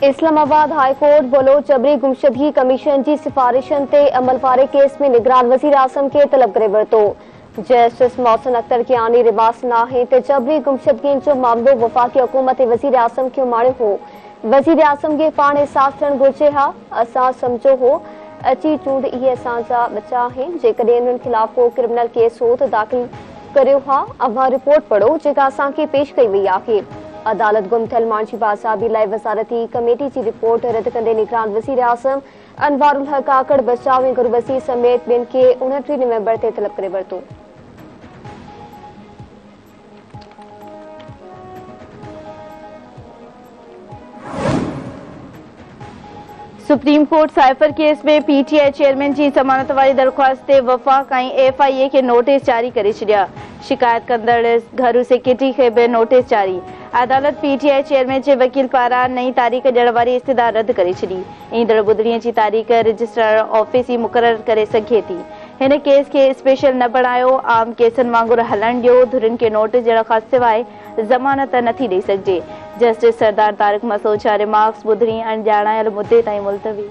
Islamabad high court Bloch जबरी गुमशदगी commission की सिफारिशन ते अमल वारे केस में निगरान वजीर आजम के तलब करे वरतो। जस्टिस मोहसिन अख्तर के आनी रिबास नाहे ते जबरी गुमशदगी जो मामलो वफाकी हुकूमत वजीर आजम के माणे हो। वजीर आजम के पाने साफ थियण घुर्जे हा। असां समझो हो अची चूंड इहे असांजा बचा आहिनि। जेकॾहिं इन्हनि खिलाफ को क्रिमिनल केस हो तो दाख़िल करियो हा। अव्हां रिपोर्ट पढ़ो जेका असांखे पेश कई वई आहे। अदालत गुम थियल माण्हुनि जी बाज़ाबी लाइ वज़ारती कमेटी की रिपोर्ट रद्द कंदे निगरान वज़ीर आज़म अनवारुल हक आकड़ बचाव ऐं गुरबसी समेत ॿियनि खे 29 नवंबर ते तलब करे वरितो। सुप्रीम कोर्ट साइफर केस में पीटीआई चेयरमैन की जमानत वारी दरख्वास्त ते वफ़ाक ऐं एफआईए के नोटिस जारी करे छॾिया। शिकायत कंदड़ घरू सेक्रेटरी के भी नोटिस जारी। अदालत पीटीआई चेयरमैन के वकील पारां नई तारीख़ ॾियण वारी इस्तदा रद्द करे छॾी। ईंदड़ ॿुधणीअ जी तारीख़ रजिस्ट्रार ऑफिस ई मुक़रर करे सघे थी। हिन केस के स्पेशल न बणायो। आम केसनि वांगुरु हलण ॾियो। धुरियुनि खे नोटिस ॾियण खां सवाइ ज़मानत नथी ॾेई सघिजे। जस्टिस सरदार तारिक मसूद जा रिमार्क्स ॿुधणी अणॼाणायल मुद्दे ताईं मुलतवी।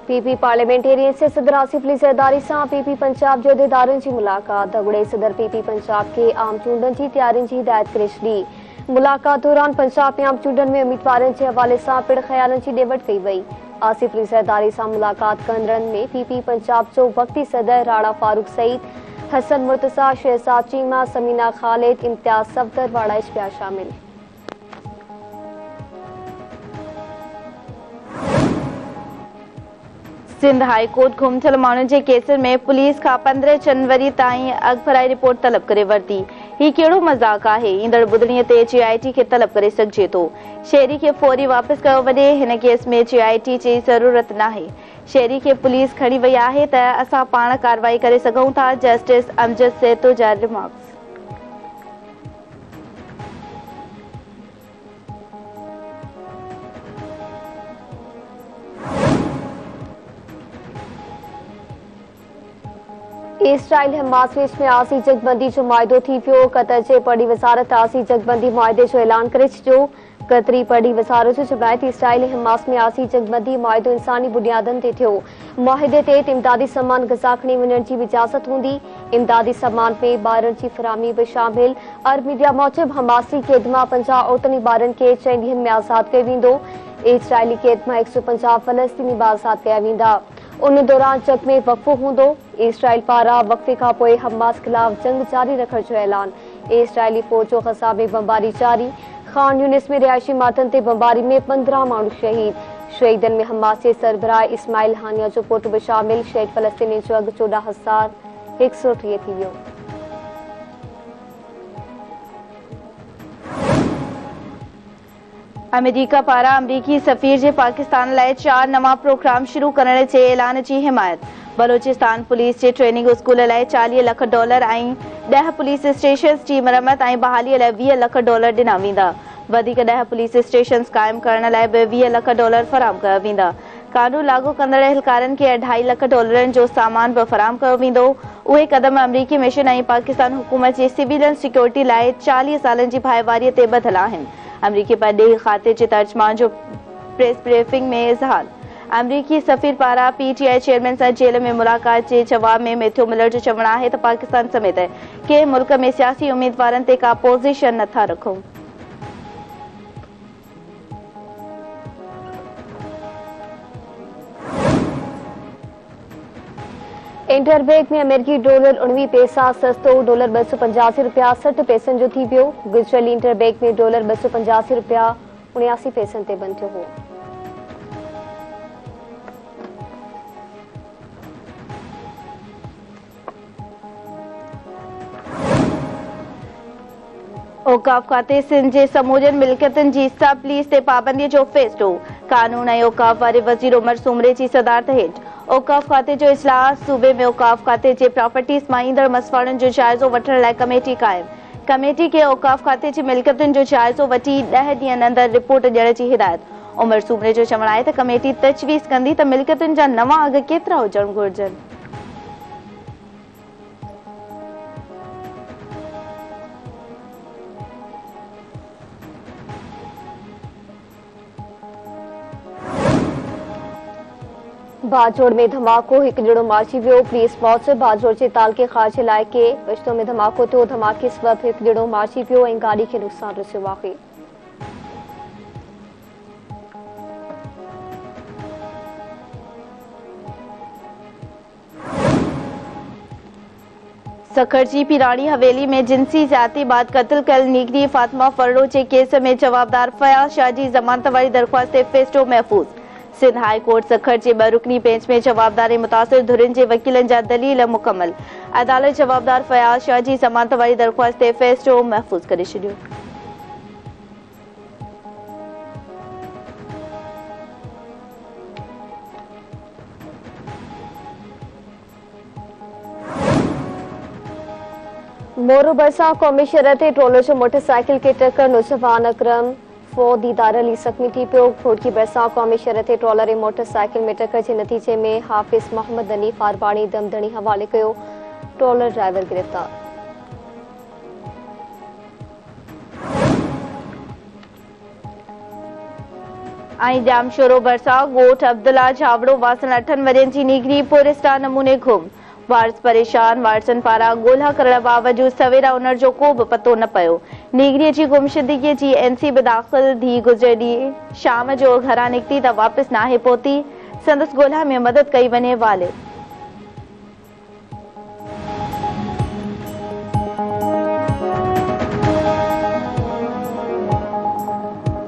पीपी पार्लियामेंटेरियन से सदर आसिफ अली ज़रदारी से पीपी पंजाब जो उहदेदारनि जी मुलाकात। दगुड़े सदर पीपी पंजाब के आम चूंडनि की तैयारियुनि की हिदायत करे छॾी। मुलाकात दौरान पंजाब में आम चूंडनि में उम्मीदवारनि के हवाले से पिण ख़यालनि की ॾेवट कई वई। आसिफ अली ज़रदारी से मुलाकात कंदड़नि में पीपी पंजाब जो वक्ती सदर राणा फारूक सईद, हसन मुर्तज़ा, शहजाद चीमा, समीना खालिद, इम्तियाज सफदर वाड़ाइश पिया शामिल। सिंध हाई कोर्ट गुम थियल माण्हुनि जे केसनि में पुलिस का 15 जनवरी ताईं अॻभराई रिपोर्ट तलब करे वरिती। ही कहिड़ो मज़ाक आहे। ईंदड़ ॿुधणीअ ते जेआईटी खे तलब करे सघिजे थो। शहरी खे फौरी वापसि कयो वञे। हिन केस में जेआईटी जी ज़रूरत नाहे। शहरी खे पुलिस खणी वई आहे त असां पाण कार्रवाई करे सघूं था। जस्टिस अमजद सेतो जा रिमार्क्स। इसराइल हमास विच में आसी जगबंदी जो मुआहिदो थी पियो। कतर जे पड़ी वज़ारत आसी जगबंदी मुआहिदे जो ऐलान करे छॾियो। कतरी पड़ी वज़ारत जो चवणु आहे त इसराइल ऐं हमास में आसी जगबंदी मुआहिदो इंसानी बुनियादनि ते थियो। मुआहिदे तहत इमदादी सामान गज़ा खणी वञण जी इजाज़त हूंदी। इमदादी सामान में ॿारनि जी फराहमी बि शामिल। अरब मीडिया मूजिब हमासी क़ैद मां 50 औरतुनि ॿारनि खे 6 ॾींहनि में आज़ाद कयो वेंदो। इसराइली क़ैद मां 150 फ़लस्तीनी आज़ाद कया वेंदा। उन दौरान जंग में वक़फ़ो हूंदो। इसराइल पारां वक़फ़े खां पोइ हमास ख़िलाफ़ जंग जारी रखण जो ऐलान। इसराइली फ़ौज जो ग़ज़ा में बमबारी जारी। ख़ान यूनिस में रिहायशी इमारतुनि ते बमबारी में 15 माण्हू शहीद। शहीदनि में हमास जे सरबराह इस्माइल हानिया जो पुट बि शामिल। शहीद फ़लस्तीनी जो अघु 14,130 थी वियो। अमेरिका पारां अमरीकी सफ़ीर जे पाकिस्तान लाइ 4 नवां प्रोग्राम शुरू करण जे ऐलान जी हिमायत। बलोचिस्तान पुलिस जे ट्रेनिंग स्कूल लाइ $40 लख ऐं 10 पुलिस स्टेशन्स जी मरम्मत ऐं बहालीअ लाइ $20 लख ॾिना वेंदा। वधीक 10 पुलिस स्टेशन्स क़ाइमु करण लाइ बि $20 लख फराहम कया वेंदा। कानून लागू कंदड़ एहलकारनि खे $2.5 लख जो सामान बि फराहम कयो वेंदो। उहे क़दम अमरीकी मिशन ऐं पाकिस्तान हुकूमत जे सिविलियन सिक्योरिटी लाइ 40 सालनि जी भाईवारीअ ते ॿधल आहिनि। अमरीकी परॾेही खाते जे तर्जुमान जो प्रेस ब्रीफिंग में इज़हार। अमरीकी सफ़ीर पारां पीटीआई चेयरमैन सां जेल में मुलाक़ात जे जवाब में मैथ्यू मिलर जो चवणु आहे त पाकिस्तान समेत कंहिं मुल्क में सियासी उम्मीदवारनि ते का पोज़ीशन नथा रखूं। इंटरबैंक में अमेरिकी डॉलर 19 पैसा सस्तो। डॉलर $285.60 जो थी पियो। गुज़िरियल इंटरबैंक में डॉलर $285.79 ते बंदि थियो हो। औकाफ खाते सिंध जे समूरनि मिल्कियतुनि जी सब लीज ते पाबंदीअ जो फ़ैसिलो। कानून ऐं औकाफ वारे वज़ीर उमर सूमरे जी सदारत हेठि औकाफ खाते जो इजलास। सूबे में औकाफ खाते जे प्रॉपर्टीज़ मां ईंदड़ मसवाड़नि जो जाइज़ो वठण लाइ कमेटी क़ाइमु। कमेटी खे औकाफ खाते जी मिल्कियतुनि जो जाइज़ो वठी 10 ॾींहनि अंदरि रिपोर्ट ॾियण जी हिदायत। उमर सूमरे जो चवणु आहे त कमेटी तजवीज़ कंदी त मिल्कियतुनि जा नवां अघ केतिरा हुजण घुरिजनि। बाजोड़ में धमाको, हिकु ॼणो मारिजी वियो। पुलिस पहुच बाजोड़ जे तालके ख़ारज इलाइक़े रिश्तो में धमाको थियो। धमाके सबबि हिकु ॼणो मारिजी वियो ऐं गाॾी खे नुक़सान रसियो आहे। सखर जी पिराणी हवेली में जिनसी ज़्यादती बाद क़त्ल कयल नीगरी फातिमा फर्रो जे केस में जवाबदार फयाज़ शाह जी ज़मानत वारी दरख़्वास्त ते फ़ैसिलो महफ़ूज़। सिंध हाई कोर्ट सखर जे 2 रुकनी बेंच में जवाबदार ऐं मुतासिर धुरियुनि जे वकीलनि जा दलील मुकमल। अदालत जवाबदार फयाज़ शाह जी ज़मानत वारी दरख़्वास्त ते फ़ैसिलो महफ़ूज़ करे छॾियो। मोरू भरिसां क़ौमी शहर ते ट्रोलर जो मोटरसाइकिल खे टक्कर, नौजवान अकरम फौद दीदार अली ज़ख़्मी थी पियो। घोटकी भरिसां क़ौमी शहर ते ट्रोलर ऐं मोटरसाइकिल में टक्कर जे नतीजे में हाफ़िज़ मोहम्मद हनीफ़ आरबाणी दमदणी हवाले कयो। ट्रोलर ड्राइवर गिरफ़्तार। जामशोरो भरिसां ॻोठ अब्दुल्ला झावड़ो वासन 8 वरियनि जी नीगरी पुरिस्ता नमूने गुम। वारिस परेशान, वारिसनि पारां ॻोल्हा करण बावजूदि सवेरा उन्हनि जो को बि पतो न पियो। नीगरीअ जी गुमशुदगी जी एनसी बि दाख़िल। धीउ गुज़िरे ॾींहुं शाम जो घरां निकिती त वापसि नाहे पहुती। संदसि ॻोल्हा में मदद कई वञे वाले।